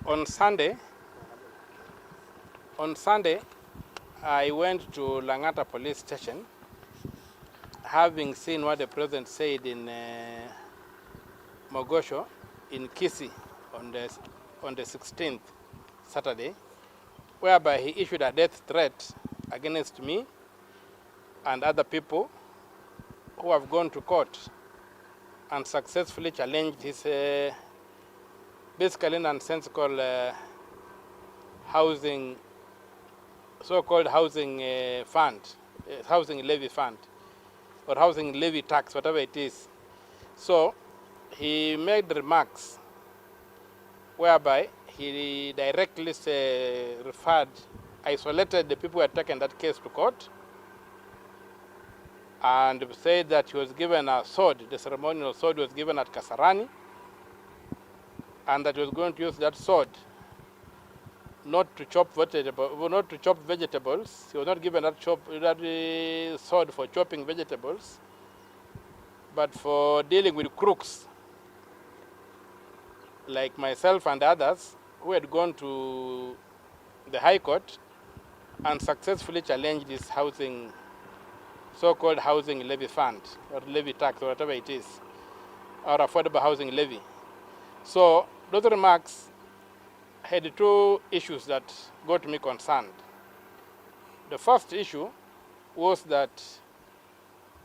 On Sunday, I went to Lang'ata police station, having seen what the president said in Mogosho in Kisii on the 16th, Saturday, whereby he issued a death threat against me and other people who have gone to court and successfully challenged his basically nonsensical housing, so-called housing fund, housing levy fund, or housing levy tax, whatever it is. So he made remarks whereby he directly isolated the people who had taken that case to court, and said that he was given a sword, the ceremonial sword was given at Kasarani, and that he was going to use that sword not to chop vegetables. He was not given that sword for chopping vegetables, but for dealing with crooks like myself and others who had gone to the High Court and successfully challenged this housing, so-called housing levy fund, or levy tax, or whatever it is, or affordable housing levy. So those remarks had two issues that got me concerned. The first issue was that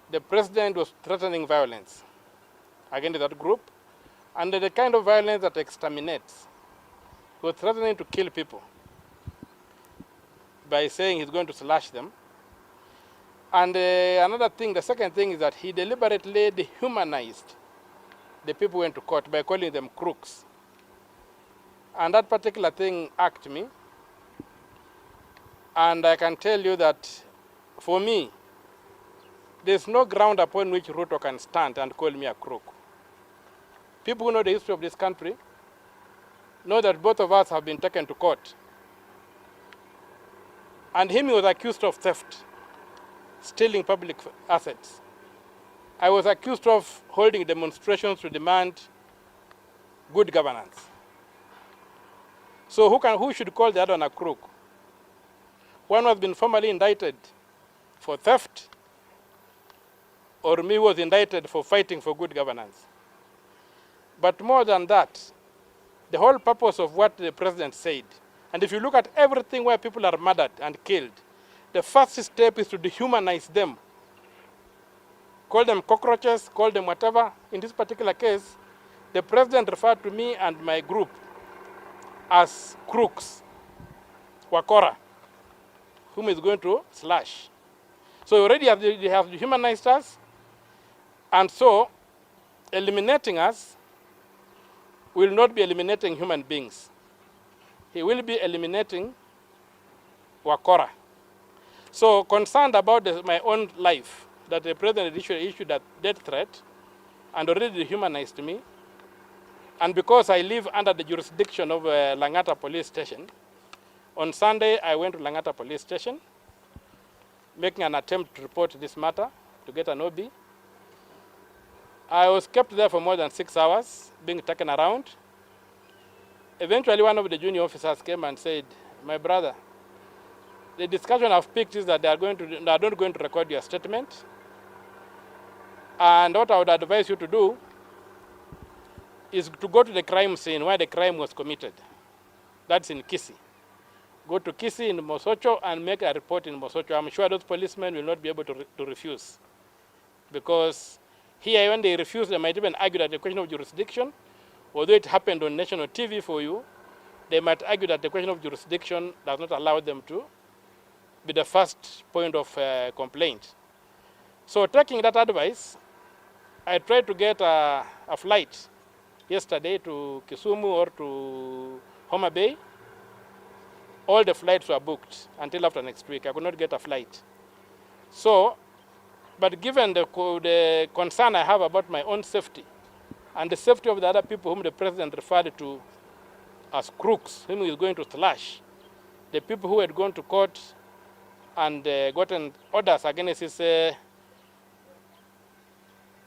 the president was threatening violence against that group, and the kind of violence that exterminates. He was threatening to kill people by saying he's going to slash them. And another thing, the second thing, is that he deliberately dehumanized the people who went to court by calling them crooks. And that particular thing irked me. And I can tell you that, for me, there's no ground upon which Ruto can stand and call me a crook. People who know the history of this country know that both of us have been taken to court. And him, he was accused of theft, stealing public assets. I was accused of holding demonstrations to demand good governance. So who should call the other one a crook? One was been formally indicted for theft, or me was indicted for fighting for good governance. But more than that, the whole purpose of what the president said, and if you look at everything where people are murdered and killed, the first step is to dehumanize them. Call them cockroaches, call them whatever. In this particular case, the president referred to me and my group as crooks, wakora, whom is going to slash. So already they have dehumanized us, and so eliminating us will not be eliminating human beings. He will be eliminating wakora. So concerned about my own life, that the president issued that death threat and already dehumanized me, and because I live under the jurisdiction of Lang'ata police station, on Sunday I went to Lang'ata police station, making an attempt to report this matter, to get an OB. I was kept there for more than 6 hours, being taken around. Eventually, one of the junior officers came and said, "My brother, the discussion I've picked is that they are not going to record your statement. And what I would advise you to do is to go to the crime scene where the crime was committed. That's in Kisii. Go to Kisii in Mosocho and make a report in Mosocho. I'm sure those policemen will not be able to refuse. Because here, when they refuse, they might even argue that the question of jurisdiction, although it happened on national TV for you, they might argue that the question of jurisdiction does not allow them to be the first point of complaint. So taking that advice, I tried to get a flight yesterday to Kisumu or to Mutembei. All the flights were booked until after next week. I could not get a flight. So, but given the concern I have about my own safety and the safety of the other people whom the president referred to as crooks, whom he is going to slash, the people who had gone to court and gotten orders against his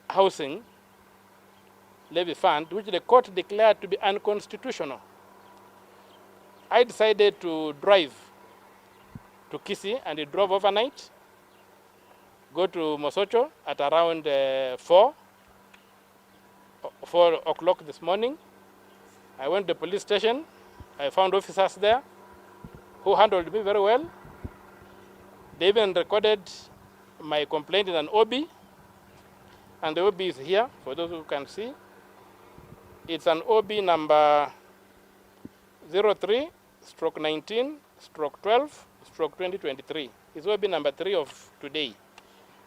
housing levy fund, which the court declared to be unconstitutional. I decided to drive to Kisii, and he drove overnight, go to Mosocho at around 4 o'clock this morning. I went to the police station. I found officers there who handled me very well. They even recorded my complaint in an OB, and the OB is here for those who can see. It's an OB number 03/19/12/2023. It's OB number 3 of today,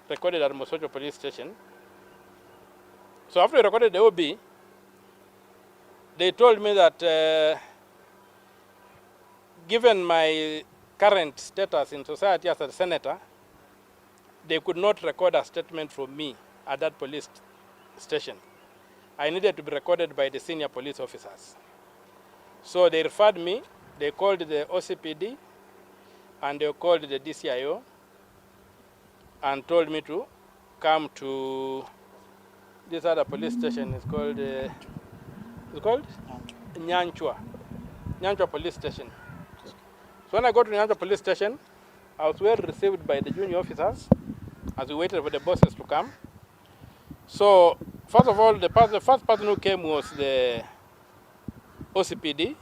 recorded at Mosocho Police Station. So after I recorded the OB, they told me that given my current status in society as a senator, they could not record a statement from me at that police station. I needed to be recorded by the senior police officers. So they referred me, they called the OCPD, and they called the DCIO, and told me to come to this other police station. It's called Nyanchwa Police Station. So when I got to Nyanchwa Police Station, I was well received by the junior officers as we waited for the bosses to come. So first of all, the first person who came was the OCPD.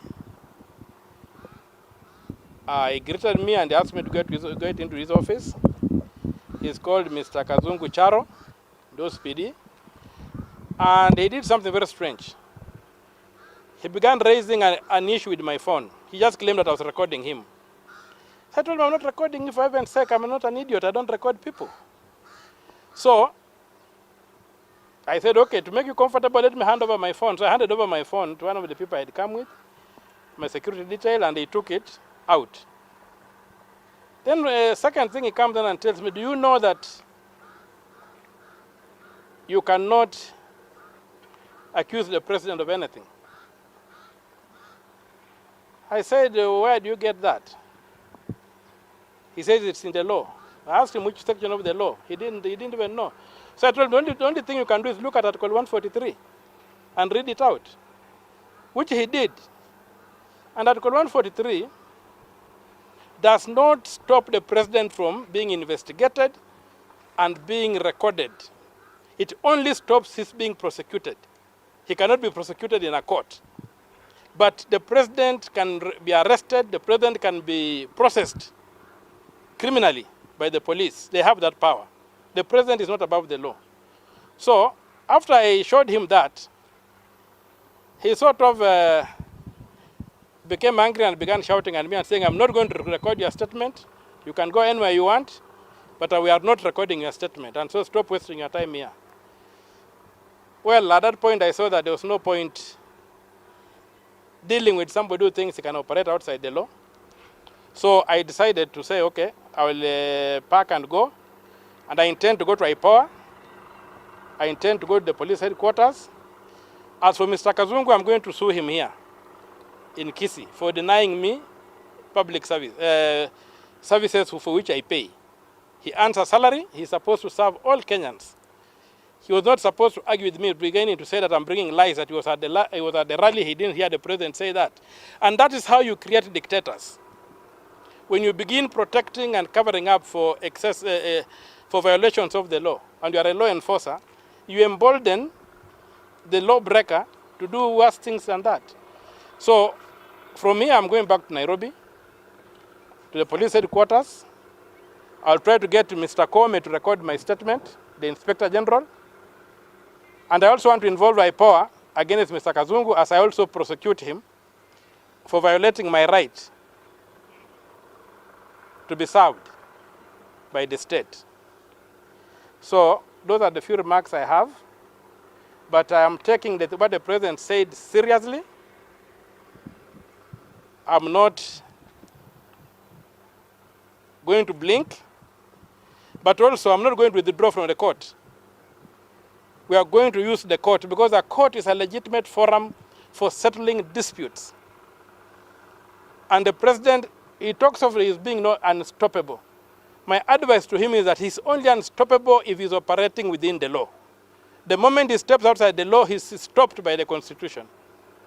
He greeted me and asked me to get into his office. He's called Mr. Kazungu Charo, the OCPD. And he did something very strange. He began raising an issue with my phone. He just claimed that I was recording him. So I told him, I'm not recording you, for heaven's sake. I'm not an idiot. I don't record people. So I said, okay, to make you comfortable, let me hand over my phone. So I handed over my phone to one of the people I had come with, my security detail, and they took it out. Then the second thing, he comes in and tells me, do you know that you cannot accuse the president of anything? I said, where do you get that? He says it's in the law. I asked him which section of the law. He didn't even know. So I told him, the only thing you can do is look at Article 143 and read it out, which he did. And Article 143 does not stop the president from being investigated and being recorded. It only stops his being prosecuted. He cannot be prosecuted in a court. But the president can be arrested, the president can be processed criminally by the police. They have that power. The president is not above the law. So after I showed him that, he sort of became angry and began shouting at me and saying, I'm not going to record your statement. You can go anywhere you want, but we are not recording your statement. And so stop wasting your time here. Well, at that point, I saw that there was no point dealing with somebody who thinks he can operate outside the law. So I decided to say, okay, I will pack and go. And I intend to go to IPOA. I intend to go to the police headquarters. As for Mr. Kazungu, I'm going to sue him here in Kisii for denying me public services for which I pay. He earns a salary. He's supposed to serve all Kenyans. He was not supposed to argue with me, beginning to say that I'm bringing lies, that he was at the rally, he didn't hear the president say that. And that is how you create dictators. When you begin protecting and covering up for for violations of the law, and you are a law enforcer, you embolden the lawbreaker to do worse things than that. So from here, I'm going back to Nairobi, to the police headquarters. I'll try to get Mr. Kome to record my statement, the Inspector General. And I also want to involve IPOA against Mr. Kazungu, as I also prosecute him for violating my right to be served by the state. So those are the few remarks I have. But I am taking what the president said seriously. I'm not going to blink, but also I'm not going to withdraw from the court. We are going to use the court because the court is a legitimate forum for settling disputes. And the president, he talks of his being not unstoppable. My advice to him is that he's only unstoppable if he's operating within the law. The moment he steps outside the law, he's stopped by the Constitution.